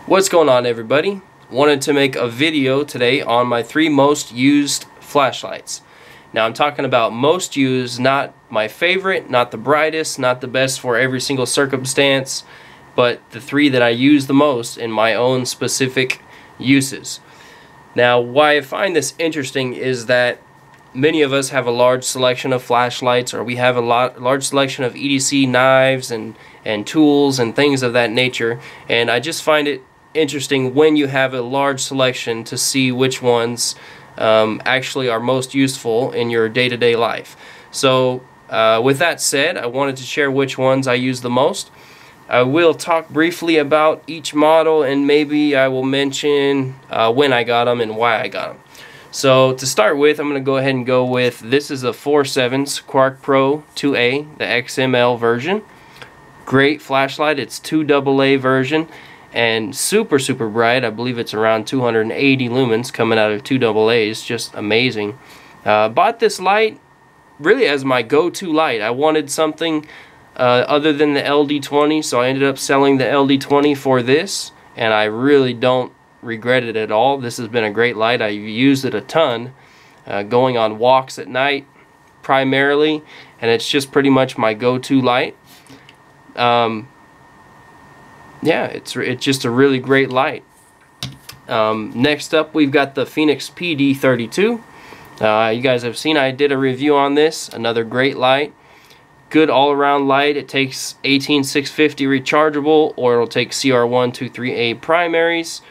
What's going on, everybody? Wanted to make a video today on my 3 most used flashlights. Now I'm talking about most used, not my favorite, not the brightest, not the best for every single circumstance, but the 3 that I use the most in my own specific uses. Now why I find this interesting is that many of us have a large selection of flashlights, or we have a large selection of EDC knives and tools and things of that nature, and I just find it interesting when you have a large selection to see which ones actually are most useful in your day-to-day life. So with that said, I wanted to share which ones I use the most. I will talk briefly about each model, and maybe I will mention when I got them and why I got them. So to start with, I'm going to go ahead and go with, this is a Foursevens Quark Pro 2A, the XML version. Great flashlight. It's 2AA version and super bright. I believe it's around 280 lumens coming out of 2AAs. Just amazing. Bought this light really as my go-to light. I wanted something other than the LD20, so I ended up selling the LD20 for this, and I really don't regret it at all. This has been a great light. I used it a ton going on walks at night primarily, and it's just pretty much my go-to light. Yeah, it's just a really great light. Next up, we've got the Fenix PD32. You guys have seen I did a review on this. Another great light. Good all-around light. It takes 18650 rechargeable, or it'll take CR123A primaries.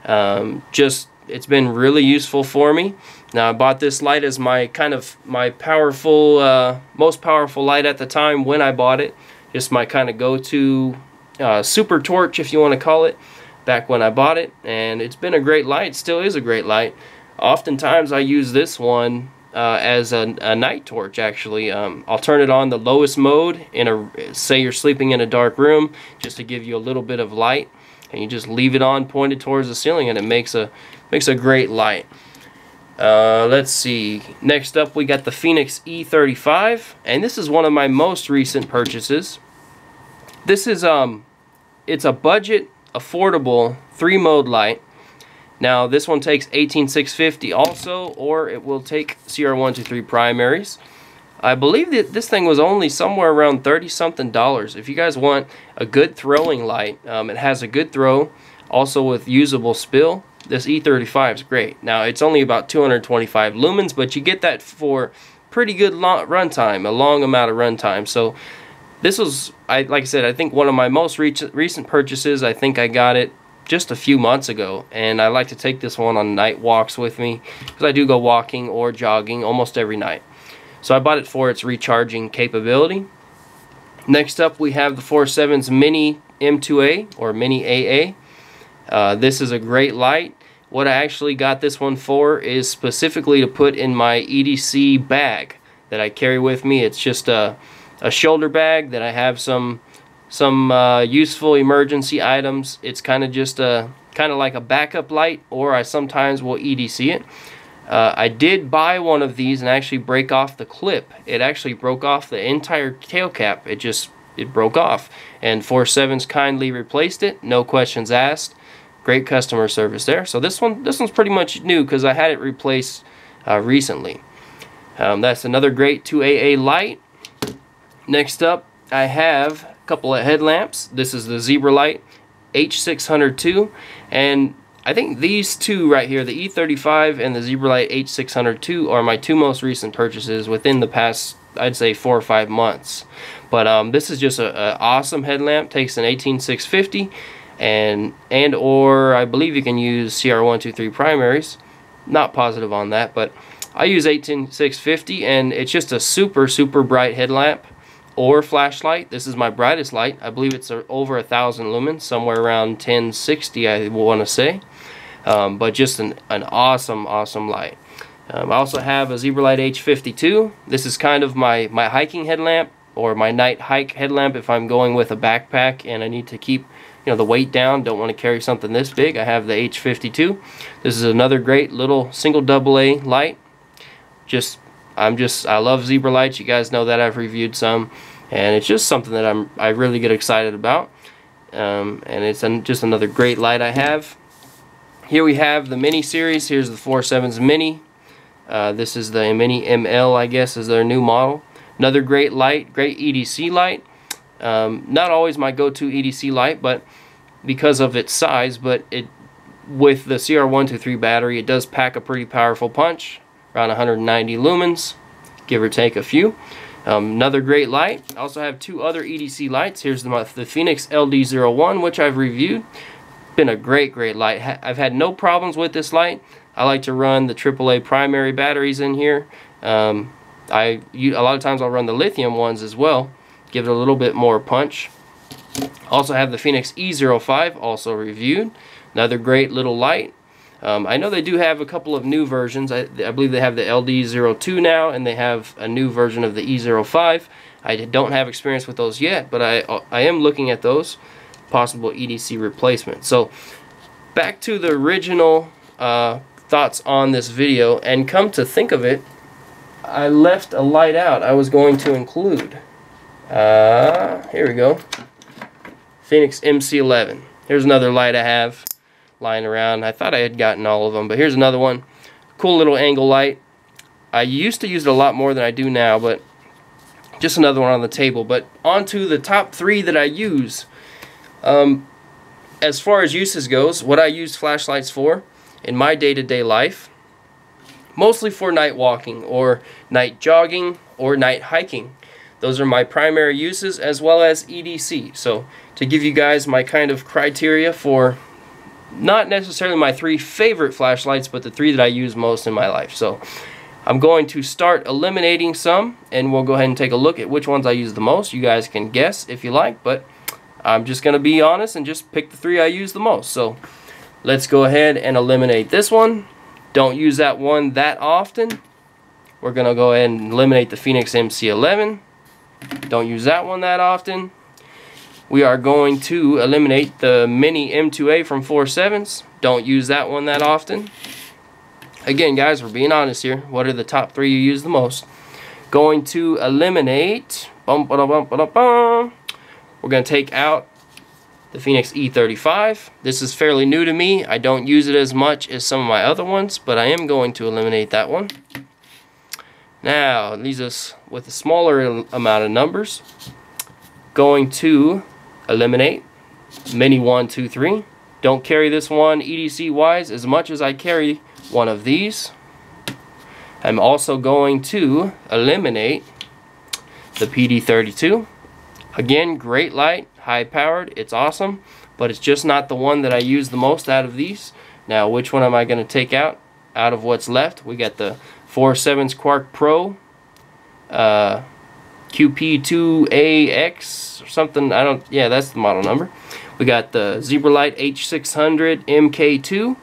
It's been really useful for me. Now I bought this light as my powerful, most powerful light at the time when I bought it. Just my kind of go-to super torch, if you want to call it, back when I bought it, and it's been a great light. Still is a great light. Oftentimes I use this one as a night torch. Actually, I'll turn it on the lowest mode in say you're sleeping in a dark room, just to give you a little bit of light, and you just leave it on pointed towards the ceiling, and it makes a great light. Let's see. Next up, we got the Fenix E05, and this is one of my most recent purchases. This is it's a budget, affordable 3-mode light. Now this one takes 18650 also, or it will take CR123 primaries. I believe that this thing was only somewhere around $30-something. If you guys want a good throwing light, it has a good throw, also with usable spill. This E35 is great. Now it's only about 225 lumens, but you get that for pretty good runtime, a long amount of runtime. So this was, like I said, I think one of my most recent purchases. I think I got it just a few months ago, and I like to take this one on night walks with me, because I do go walking or jogging almost every night. So I bought it for its recharging capability. Next up, we have the Foursevens Mini M2A, or Mini AA. This is a great light. What I actually got this one for is specifically to put in my EDC bag that I carry with me. It's just a shoulder bag that I have some useful emergency items. It's kind of just like a backup light, or I sometimes will EDC it. I did buy one of these and actually break off the clip. It actually broke off the entire tail cap. It broke off, and Foursevens kindly replaced it, no questions asked. Great customer service there. So this one's pretty much new, because I had it replaced recently. That's another great 2AA light. Next up, I have a couple of headlamps. This is the Zebralight H600 II, and I think these two right here, the E35 and the Zebralight H600 II, are my 2 most recent purchases within the past, I'd say, 4 or 5 months. But this is just an awesome headlamp. Takes an 18650, and or I believe you can use CR123 primaries. Not positive on that, but I use 18650, and it's just a super bright headlamp or flashlight. This is my brightest light. I believe it's over 1,000 lumens, somewhere around 1060, I want to say. But just an awesome light. I also have a Zebralight H52. This is kind of my hiking headlamp, or my night hike headlamp if I'm going with a backpack and I need to keep the weight down, don't want to carry something this big. I have the H52. This is another great little single AA light. I love Zebralights. You guys know that I've reviewed some, and it's just something that I really get excited about. and it's just another great light I have. Here we have the Mini series. Here's the Foursevens Mini. This is the Mini ML, I guess, is their new model. Another great light, great EDC light. Not always my go-to EDC light, but because of its size, but with the CR123 battery, it does pack a pretty powerful punch, around 190 lumens, give or take a few. Another great light. I also have two other EDC lights. Here's the Fenix Ld Zero One, which I've reviewed. Been a great light. I've had no problems with this light. I like to run the AAA primary batteries in here. A lot of times I'll run the lithium ones as well, give it a little bit more punch. Also have the Fenix E05, also reviewed. Another great little light. I know they do have a couple of new versions. I believe they have the Ld Zero Two now, and they have a new version of the E05. I don't have experience with those yet, but I am looking at those possible EDC replacements. So back to the original thoughts on this video, and come to think of it, I left a light out I was going to include. Here we go. Fenix MC11. Here's another light I have lying around. I thought I had gotten all of them, but here's another one. Cool little angle light. I used to use it a lot more than I do now, but just another one on the table. But on to the top three that I use. As far as uses goes, what I use flashlights for in my day-to-day life, mostly for night walking or night jogging or night hiking. Those are my primary uses, as well as EDC. So to give you guys my kind of criteria for not necessarily my three favorite flashlights, but the three that I use most in my life. So I'm going to start eliminating some, and we'll go ahead and take a look at which ones I use the most. You guys can guess if you like, but I'm just going to be honest and just pick the three I use the most. So let's go ahead and eliminate this one. Don't use that one that often. We're going to go ahead and eliminate the Fenix MC11. Don't use that one that often. We are going to eliminate the Mini M2A from Foursevens. Don't use that one that often. Again, guys, we're being honest here. What are the top three you use the most? Going to eliminate... We're going to take out the Fenix E35. This is fairly new to me. I don't use it as much as some of my other ones, but I am going to eliminate that one. Now, it leaves us with a smaller amount of numbers. Going to eliminate Mini 1, 2, 3. Don't carry this one EDC wise as much as I carry one of these. I'm also going to eliminate the PD32. Again, great light, high powered, it's awesome, but it's just not the one that I use the most out of these. Now, which one am I going to take out of what's left? We got the Foursevens Quark Pro QP2AX or something. Yeah, that's the model number. We got the Zebralight H600 MK2.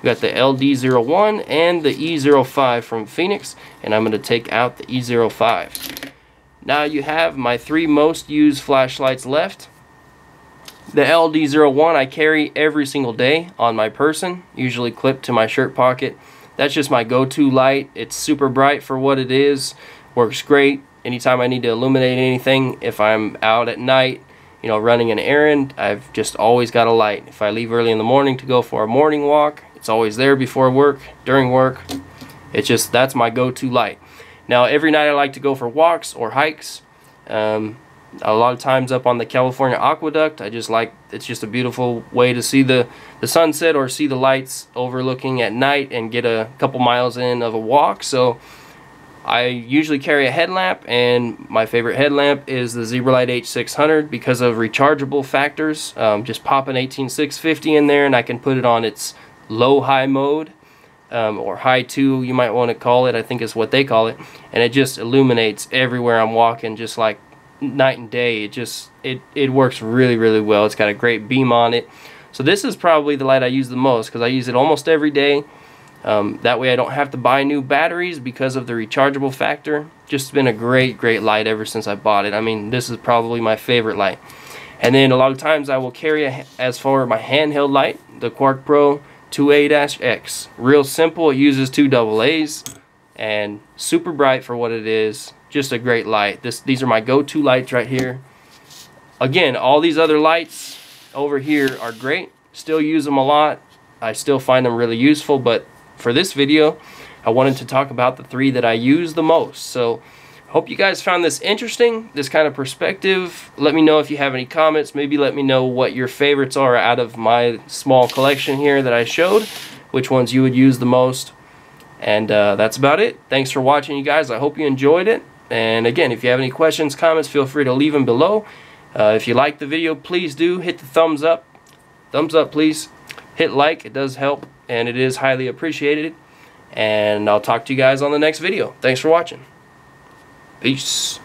We got the Ld Zero One and the E05 from Fenix, and I'm going to take out the E05. Now you have my three most used flashlights left. The Ld Zero One I carry every single day on my person, usually clipped to my shirt pocket. That's just my go-to light. It's super bright for what it is. Works great. Anytime I need to illuminate anything, if I'm out at night, you know, running an errand, I've just always got a light. If I leave early in the morning to go for a morning walk, it's always there before work, during work. It's just, that's my go-to light. Now, every night I like to go for walks or hikes. A lot of times up on the California Aqueduct, I just like, it's just a beautiful way to see the sunset or see the lights overlooking at night and get a couple miles in of a walk. So I usually carry a headlamp, and my favorite headlamp is the Zebralight H600 because of rechargeable factors. Just pop an 18650 in there and I can put it on its low-high mode, or high 2 you might want to call it, I think is what they call it, and it just illuminates everywhere I'm walking just like night and day. It works really well. It's got a great beam on it. So this is probably the light I use the most because I use it almost every day. That way I don't have to buy new batteries because of the rechargeable factor. Just been a great light ever since I bought it. I mean, this is probably my favorite light. And then a lot of times I will carry, as for my handheld light, the Quark Pro 2A-X. Real simple. It uses 2 AA's and super bright for what it is. Just a great light. These are my go-to lights right here. Again, all these other lights over here are great. Still use them a lot. I still find them really useful, but for this video, I wanted to talk about the 3 that I use the most. So hope you guys found this interesting, this kind of perspective. Let me know if you have any comments. Maybe let me know what your favorites are out of my small collection here that I showed, which ones you would use the most. And that's about it. Thanks for watching, you guys. I hope you enjoyed it. And again, if you have any questions, comments, feel free to leave them below. If you liked the video, please do hit the thumbs up. Thumbs up, please. Hit like. It does help, and it is highly appreciated. And I'll talk to you guys on the next video. Thanks for watching. Peace.